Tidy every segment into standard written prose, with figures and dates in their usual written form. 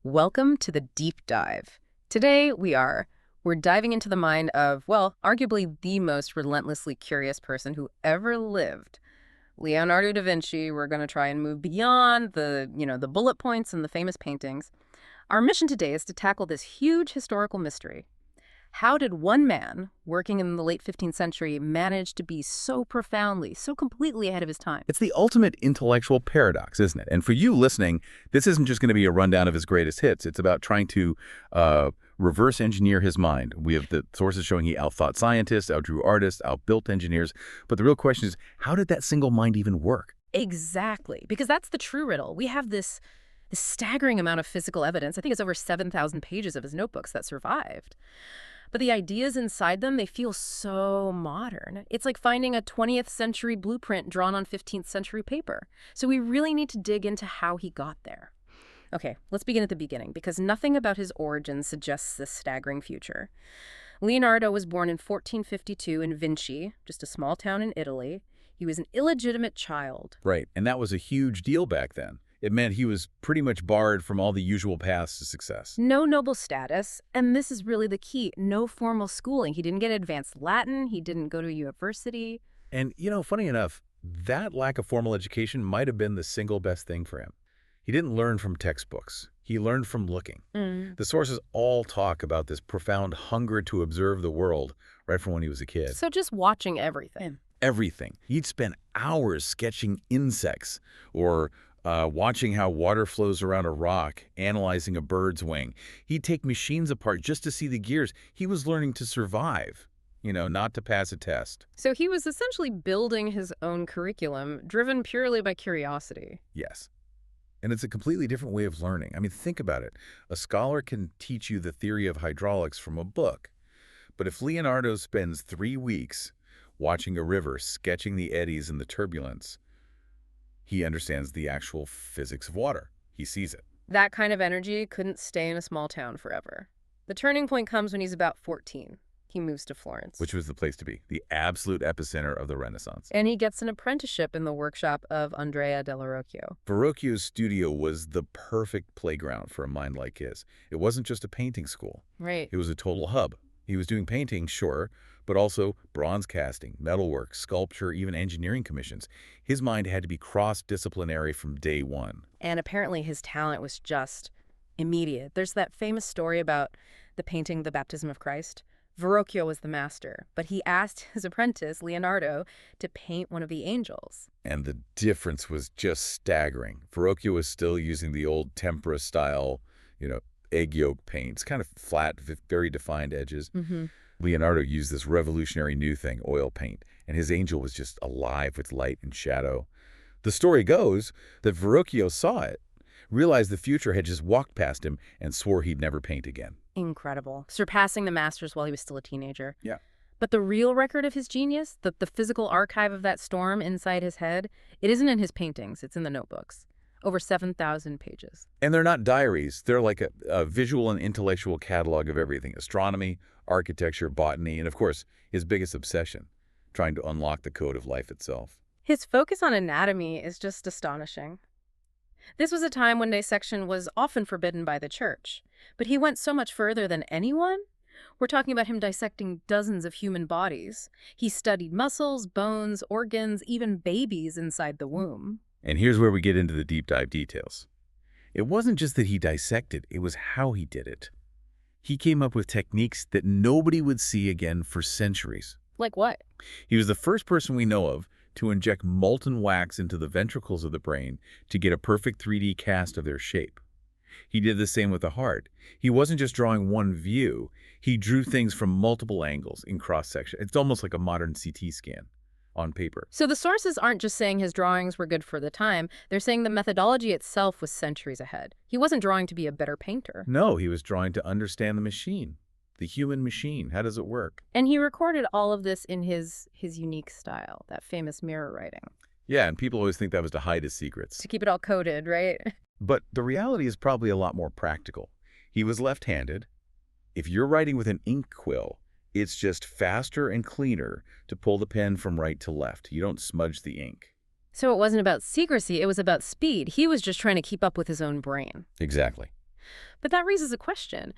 Welcome to the deep dive. Today we're diving into the mind of, well, arguably the most relentlessly curious person who ever lived. Leonardo da Vinci. We're going to try and move beyond the bullet points and the famous paintings. Our mission today is to tackle this huge historical mystery. How did one man, working in the late 15th century, manage to be so profoundly, so completely ahead of his time? It's the ultimate intellectual paradox, isn't it? And for you listening, this isn't just going to be a rundown of his greatest hits. It's about trying to reverse engineer his mind. We have the sources showing he outthought scientists, outdrew artists, outbuilt engineers. But the real question is, how did that single mind even work? Exactly, because that's the true riddle. We have this staggering amount of physical evidence. I think it's over 7,000 pages of his notebooks that survived. But the ideas inside them, they feel so modern. It's like finding a 20th century blueprint drawn on 15th century paper. So we really need to dig into how he got there. Okay, let's begin at the beginning, because nothing about his origins suggests this staggering future. Leonardo was born in 1452 in Vinci, just a small town in Italy. He was an illegitimate child. Right, and that was a huge deal back then. It meant he was pretty much barred from all the usual paths to success. No noble status, and this is really the key, no formal schooling. He didn't get advanced Latin, he didn't go to university. And, funny enough, that lack of formal education might have been the single best thing for him. He didn't learn from textbooks. He learned from looking. The sources all talk about this profound hunger to observe the world right from when he was a kid. So just watching everything. Everything. He'd spend hours sketching insects or watching how water flows around a rock, analyzing a bird's wing. He'd take machines apart just to see the gears. He was learning to survive, not to pass a test. So he was essentially building his own curriculum, driven purely by curiosity. Yes. And it's a completely different way of learning. I mean, think about it. A scholar can teach you the theory of hydraulics from a book. But if Leonardo spends 3 weeks watching a river, sketching the eddies and the turbulence, he understands the actual physics of water. He sees it. That kind of energy couldn't stay in a small town forever. The turning point comes when he's about 14. He moves to Florence. Which was the place to be, the absolute epicenter of the Renaissance. And he gets an apprenticeship in the workshop of Andrea del Verrocchio. Verrocchio's studio was the perfect playground for a mind like his. It wasn't just a painting school. Right. It was a total hub. He was doing painting, sure, but also bronze casting, metalwork, sculpture, even engineering commissions. His mind had to be cross-disciplinary from day one. And apparently his talent was just immediate. There's that famous story about the painting The Baptism of Christ. Verrocchio was the master, but he asked his apprentice, Leonardo, to paint one of the angels. And the difference was just staggering. Verrocchio was still using the old tempera-style, egg yolk paints, kind of flat, very defined edges. Leonardo used this revolutionary new thing, oil paint, and his angel was just alive with light and shadow. The story goes that Verrocchio saw it, realized the future had just walked past him, and swore he'd never paint again. Incredible. Surpassing the Masters while he was still a teenager. Yeah. But the real record of his genius, the physical archive of that storm inside his head, it isn't in his paintings, it's in the notebooks. Over 7,000 pages. And they're not diaries. They're like a visual and intellectual catalog of everything. Astronomy, architecture, botany, and of course, his biggest obsession, trying to unlock the code of life itself. His focus on anatomy is just astonishing. This was a time when dissection was often forbidden by the church, but he went so much further than anyone. We're talking about him dissecting dozens of human bodies. He studied muscles, bones, organs, even babies inside the womb. And here's where we get into the deep dive details. It wasn't just that he dissected, it was how he did it. He came up with techniques that nobody would see again for centuries. Like what? He was the first person we know of to inject molten wax into the ventricles of the brain to get a perfect 3D cast of their shape. He did the same with the heart. He wasn't just drawing one view, he drew things from multiple angles in cross-section. It's almost like a modern CT scan on paper. So the sources aren't just saying his drawings were good for the time, they're saying the methodology itself was centuries ahead. He wasn't drawing to be a better painter. No, he was drawing to understand the machine, the human machine. How does it work? And he recorded all of this in his unique style, that famous mirror writing. Yeah, and people always think that was to hide his secrets. To keep it all coded, right? But the reality is probably a lot more practical. He was left-handed. If you're writing with an ink quill, it's just faster and cleaner to pull the pen from right to left. You don't smudge the ink. So it wasn't about secrecy, it was about speed. He was just trying to keep up with his own brain. Exactly. But that raises a question.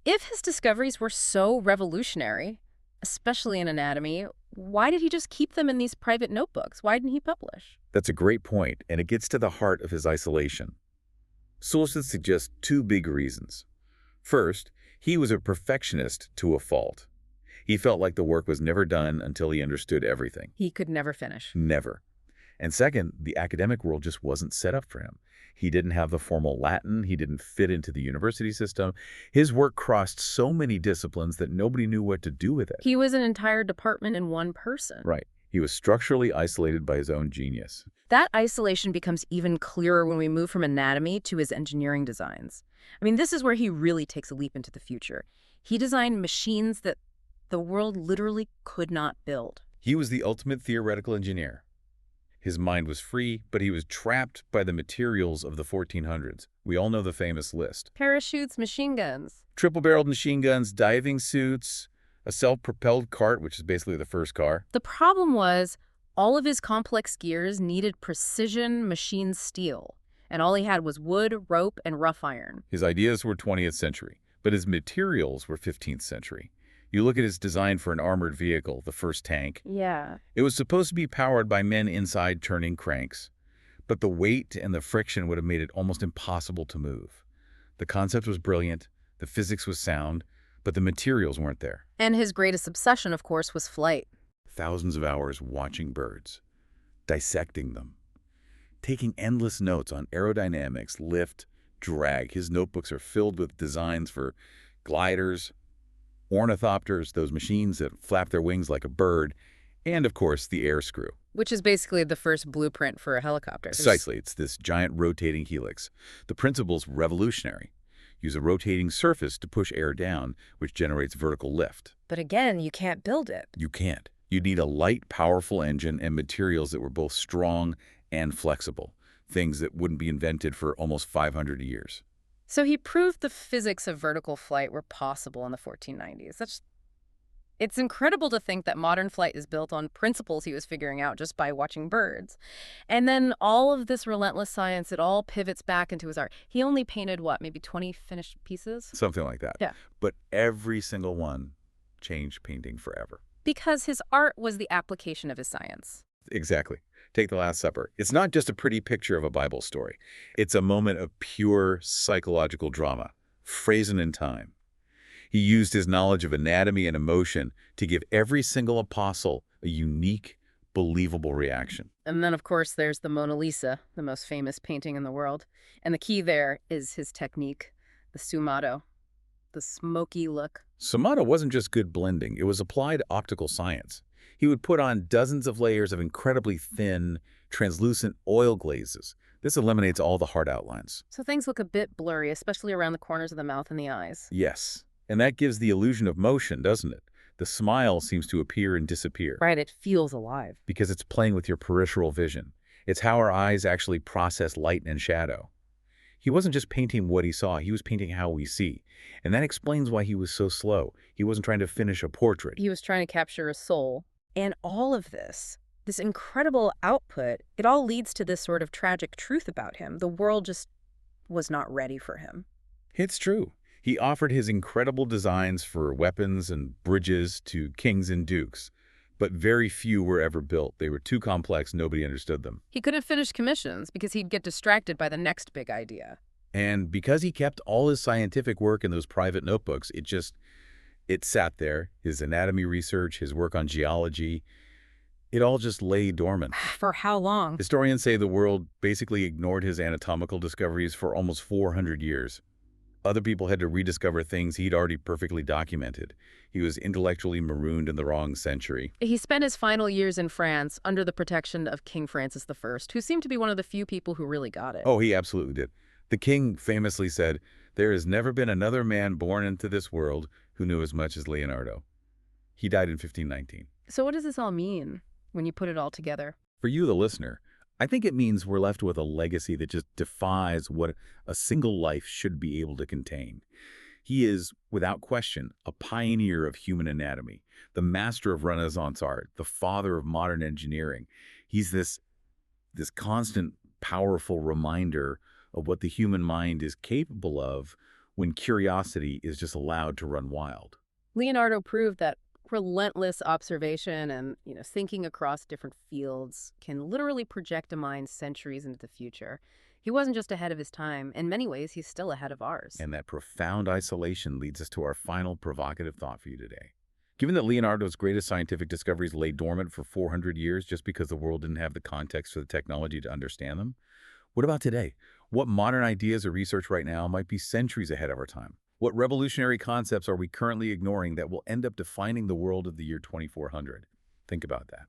If his discoveries were so revolutionary, especially in anatomy, why did he just keep them in these private notebooks? Why didn't he publish? That's a great point, and it gets to the heart of his isolation. Sources suggest two big reasons. First, he was a perfectionist to a fault. He felt like the work was never done until he understood everything. He could never finish. Never. And second, the academic world just wasn't set up for him. He didn't have the formal Latin. He didn't fit into the university system. His work crossed so many disciplines that nobody knew what to do with it. He was an entire department in one person. Right. He was structurally isolated by his own genius. That isolation becomes even clearer when we move from anatomy to his engineering designs. I mean, this is where he really takes a leap into the future. He designed machines that the world literally could not build. He was the ultimate theoretical engineer. His mind was free, but he was trapped by the materials of the 1400s. We all know the famous list. Parachutes, machine guns. Triple-barreled machine guns, diving suits, a self-propelled cart, which is basically the first car. The problem was all of his complex gears needed precision machine steel, and all he had was wood, rope, and rough iron. His ideas were 20th century, but his materials were 15th century. You look at his design for an armored vehicle, the first tank. Yeah. It was supposed to be powered by men inside turning cranks, but the weight and the friction would have made it almost impossible to move. The concept was brilliant, the physics was sound, but the materials weren't there. And his greatest obsession, of course, was flight. Thousands of hours watching birds, dissecting them, taking endless notes on aerodynamics, lift, drag. His notebooks are filled with designs for gliders, ornithopters, those machines that flap their wings like a bird, and, of course, the air screw. Which is basically the first blueprint for a helicopter. Precisely. It's this giant rotating helix. The principle's revolutionary. Use a rotating surface to push air down, which generates vertical lift. But again, you can't build it. You can't. You'd need a light, powerful engine and materials that were both strong and flexible, things that wouldn't be invented for almost 500 years. So he proved the physics of vertical flight were possible in the 1490s. It's incredible to think that modern flight is built on principles he was figuring out just by watching birds. And then all of this relentless science, it all pivots back into his art. He only painted, what, maybe 20 finished pieces? Something like that. Yeah. But every single one changed painting forever. Because his art was the application of his science. Exactly. Take the Last Supper. It's not just a pretty picture of a Bible story. It's a moment of pure psychological drama, frozen in time. He used his knowledge of anatomy and emotion to give every single apostle a unique, believable reaction. And then, of course, there's the Mona Lisa, the most famous painting in the world. And the key there is his technique, the sfumato, the smoky look. Sfumato wasn't just good blending. It was applied optical science. He would put on dozens of layers of incredibly thin, translucent oil glazes. This eliminates all the hard outlines. So things look a bit blurry, especially around the corners of the mouth and the eyes. Yes. And that gives the illusion of motion, doesn't it? The smile seems to appear and disappear. Right, it feels alive. Because it's playing with your peripheral vision. It's how our eyes actually process light and shadow. He wasn't just painting what he saw, he was painting how we see. And that explains why he was so slow. He wasn't trying to finish a portrait. He was trying to capture a soul. And all of this incredible output, it all leads to this sort of tragic truth about him. The world just was not ready for him. It's true. He offered his incredible designs for weapons and bridges to kings and dukes, but very few were ever built. They were too complex, nobody understood them. He couldn't finish commissions because he'd get distracted by the next big idea. And because he kept all his scientific work in those private notebooks, it sat there. His anatomy research, his work on geology, it all just lay dormant. For how long? Historians say the world basically ignored his anatomical discoveries for almost 400 years. Other people had to rediscover things he'd already perfectly documented. He was intellectually marooned in the wrong century. He spent his final years in France under the protection of King Francis I, who seemed to be one of the few people who really got it. Oh, he absolutely did. The king famously said, "There has never been another man born into this world who knew as much as Leonardo." He died in 1519. So what does this all mean when you put it all together? For you, the listener, I think it means we're left with a legacy that just defies what a single life should be able to contain. He is, without question, a pioneer of human anatomy, the master of Renaissance art, the father of modern engineering. He's this constant, powerful reminder of what the human mind is capable of when curiosity is just allowed to run wild. Leonardo proved that relentless observation and, thinking across different fields can literally project a mind centuries into the future. He wasn't just ahead of his time. In many ways, he's still ahead of ours. And that profound isolation leads us to our final provocative thought for you today. Given that Leonardo's greatest scientific discoveries lay dormant for 400 years just because the world didn't have the context for the technology to understand them, what about today? What modern ideas or research right now might be centuries ahead of our time? What revolutionary concepts are we currently ignoring that will end up defining the world of the year 2400? Think about that.